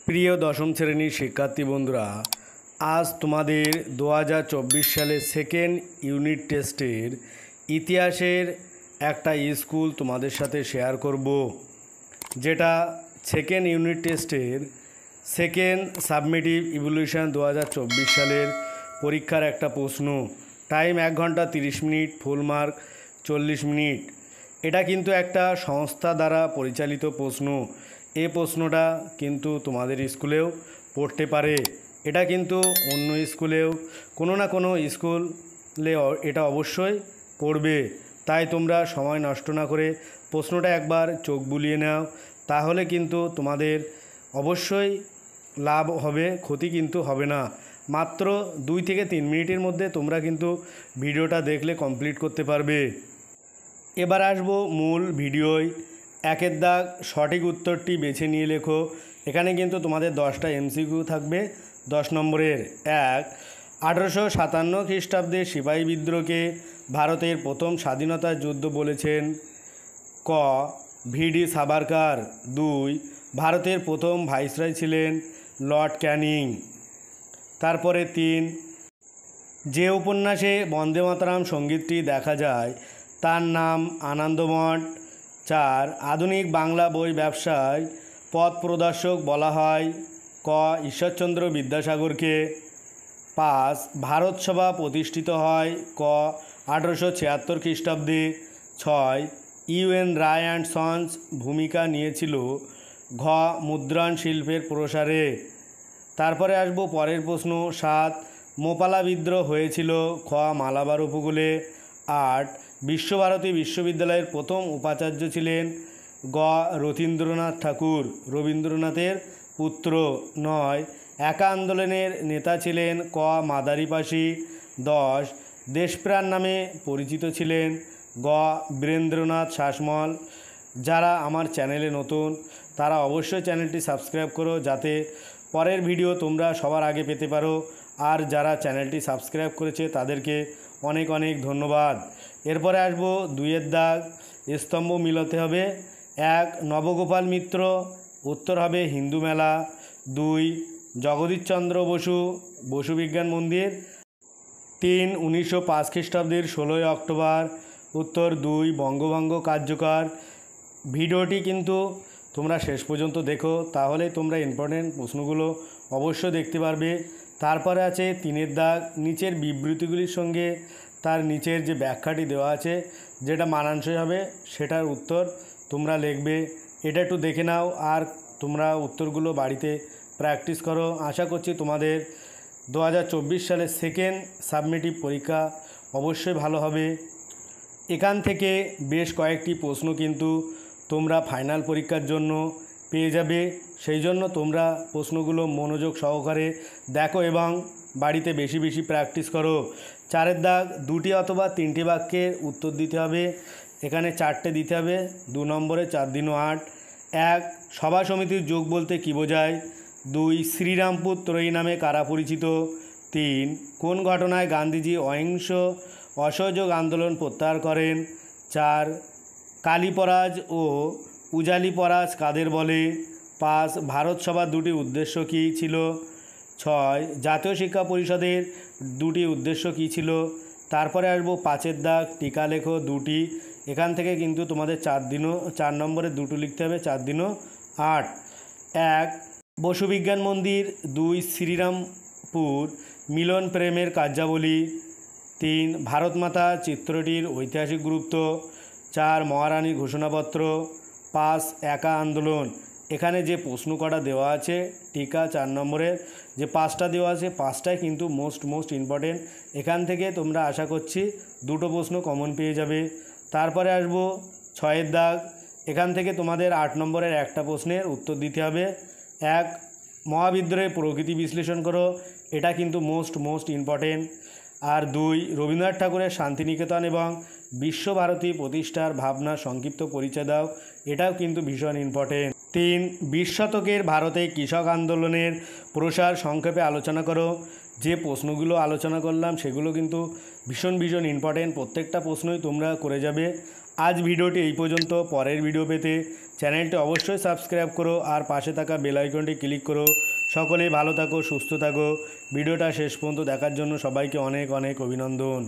প্রিয় দশম শ্রেণীর শিক্ষার্থী বন্ধুরা, আজ তোমাদের 2024 সালে সেকেন্ড ইউনিট টেস্টের ইতিহাসের একটা স্কুল তোমাদের সাথে শেয়ার করব, যেটা সেকেন্ড ইউনিট টেস্টের সেকেন্ড সাবমিটিভ ইভ্যালুয়েশন 2024 সালের পরীক্ষার একটা প্রশ্ন। টাইম 1 ঘন্টা 30 মিনিট, ফুল মার্ক 40 মিনিট। এটা কিন্তু একটা সংস্থা দ্বারা পরিচালিত প্রশ্ন। এই প্রশ্নটা কিন্তু তোমাদের স্কুলেও পড়তে পারে। এটা কিন্তু অন্য স্কুলেও কোনো না কোনো স্কুলে এটা অবশ্যই পড়বে। তাই তোমরা সময় নষ্ট না করে প্রশ্নটা একবার চোখ বুলিয়ে নাও, তাহলে কিন্তু তোমাদের অবশ্যই লাভ হবে, ক্ষতি কিন্তু হবে না। মাত্র 2 থেকে 3 মিনিটের মধ্যে তোমরা কিন্তু ভিডিওটা দেখলে কমপ্লিট করতে পারবে। এবার আসবো মূল ভিডিওয়। 1 দাগ সঠিক উত্তরটি বেছে নিয়ে লেখো। এখানে কিন্তু তোমাদের 10টা এমসিকিউ থাকবে। 10 নম্বরের 1, 1857 খ্রিস্টাব্দে সিপাহী বিদ্রোহকে ভারতের প্রথম স্বাধীনতা যুদ্ধ বলেছেন। ক, ভিডি সাভারকার। 2, ভারতের প্রথম ভাইসরয় ছিলেন লর্ড ক্যানিং। তারপরে 3, যে উপন্যাসে বন্দে মাতরম সঙ্গীতটি দেখা যায় তার নাম আনন্দমঠ। 4, আধুনিক বাংলা বই ব্যবসায় পথ প্রদর্শক বলা হয়। ক, ঈশ্বরচন্দ্র বিদ্যাসাগরকে। 5, ভারত সভা প্রতিষ্ঠিত হয়। ক, 1876 খ্রিস্টাব্দে। 6, ইউএন রায় অ্যান্ড সন্স ভূমিকা নিয়েছিল। ঘ, মুদ্রণ শিল্পের প্রসারে। তারপরে আসবো পরের প্রশ্ন। 7, মোপালা বিদ্রোহ হয়েছিল। খ, মালাবার উপকূলে। 8, বিশ্বভারতী বিশ্ববিদ্যালয়ের প্রথম উপাচার্য ছিলেন। গ, রথীন্দ্রনাথ ঠাকুর, রবীন্দ্রনাথের পুত্র। 9, একা আন্দোলনের নেতা ছিলেন। ক, মাদারিপাশি। 10, দেশপ্রাণ নামে পরিচিত ছিলেন। গ, বীরেন্দ্রনাথ শাসমল। যারা আমার চ্যানেলে নতুন তারা অবশ্যই চ্যানেলটি সাবস্ক্রাইব করো, যাতে পরের ভিডিও তোমরা সবার আগে পেতে পারো। আর যারা চ্যানেলটি সাবস্ক্রাইব করেছে তাদেরকে অনেক অনেক ধন্যবাদ। এরপরে আসবো 2 দাগ, স্তম্ভ মিলাতে হবে। 1, নবগোপাল মিত্র। উত্তর হবে হিন্দু মেলা। 2, জগদীশচন্দ্র বসু, বসু বিজ্ঞান মন্দির। 3, 1905 খ্রিস্টাব্দের 16ই অক্টোবর। উত্তর 2, বঙ্গভঙ্গ কার্যকর। ভিডিওটি কিন্তু তোমরা শেষ পর্যন্ত দেখো, তাহলে তোমরা ইম্পর্টেন্ট প্রশ্নগুলো অবশ্যই দেখতে পারবে। তারপরে আছে 3 দাগ, নিচের বিবৃতিগুলির সঙ্গে তার নিচের যে ব্যাখ্যাটি দেওয়া আছে যেটা মানানসই হবে সেটার উত্তর তোমরা লিখবে। এটা একটু দেখে নাও আর তোমরা উত্তরগুলো বাড়িতে প্র্যাকটিস করো। আশা করছি তোমাদের 2024 সালে সেকেন্ড সাবমিটিভ পরীক্ষা অবশ্যই ভালো হবে। এখান থেকে বেশ কয়েকটি প্রশ্ন কিন্তু তোমরা ফাইনাল পরীক্ষার জন্য পেয়ে যাবে। সেই জন্য তোমরা প্রশ্নগুলো মনোযোগ সহকারে দেখো এবং বাড়িতে বেশি বেশি প্র্যাকটিস করো। 4 দাগ, 2টি অথবা 3টি বাক্যের উত্তর দিতে হবে। এখানে 4টে দিতে হবে। 2 নম্বরে 4 দিন 8। 1, সভা সমিতির যোগ বলতে কী বোঝায়? 2, শ্রীরামপুর ত্রয়ী নামে কারা পরিচিত? 3, কোন ঘটনায় গান্ধীজি অসহযোগ আন্দোলন প্রত্যাহার করেন? 4, কালীপরাজ ও উজালিপরাজ কাদের বলে? 5, ভারত সভার 2টি উদ্দেশ্য কী ছিল? 6, জাতীয় শিক্ষা পরিষদের 2টি উদ্দেশ্য কী ছিল? তারপরে আসবো 5 দাগ, টিকা লেখো 2টি। এখান থেকে কিন্তু তোমাদের 4 নম্বরে 2টো লিখতে হবে। 4 দিনও 8। 1, বসু বিজ্ঞান মন্দির। 2, শ্রীরামপুর মিলন প্রেমের কার্যাবলী। 3, ভারত মাতা চিত্রটির ঐতিহাসিক গুরুত্ব। 4, মহারানীর ঘোষণাপত্র। 5, একা আন্দোলন। এখানে যে প্রশ্ন কটা দেওয়া আছে টিকা 4 নম্বরের যে 5টা দেওয়া আছে 5টাই কিন্তু মোস্ট ইম্পর্টেন্ট। এখান থেকে তোমরা আশা করছি 2টো প্রশ্ন কমন পেয়ে যাবে। তারপরে আসবো 6 দাগ, এখান থেকে তোমাদের 8 নম্বরের একটা প্রশ্নের উত্তর দিতে হবে। 1, মহাবিদ্রোহের প্রকৃতি বিশ্লেষণ করো। এটা কিন্তু মোস্ট ইম্পর্টেন্ট। আর 2, রবীন্দ্রনাথ ঠাকুরের শান্তিনিকেতন এবং বিশ্বভারতী প্রতিষ্ঠার ভাবনা সংক্ষিপ্ত পরিচয় দাও। এটাও কিন্তু ভীষণ ইম্পর্টেন্ট। 3, 20 শতকের ভারতে কৃষক আন্দোলনের প্রসার সংক্ষেপে আলোচনা করো। যে প্রশ্নগুলো আলোচনা করলাম সেগুলো কিন্তু ভীষণ ইম্পর্টেন্ট। প্রত্যেকটা প্রশ্নই তোমরা করে যাবে। আজ ভিডিওটি এই পর্যন্ত। পরের ভিডিও পেতে চ্যানেলটি অবশ্যই সাবস্ক্রাইব করো আর পাশে থাকা বেল আইকনটি ক্লিক করো। সকলেই ভালো থাকো, সুস্থ থাকো। ভিডিওটা শেষ পর্যন্ত দেখার জন্য সবাইকে অনেক অনেক অভিনন্দন।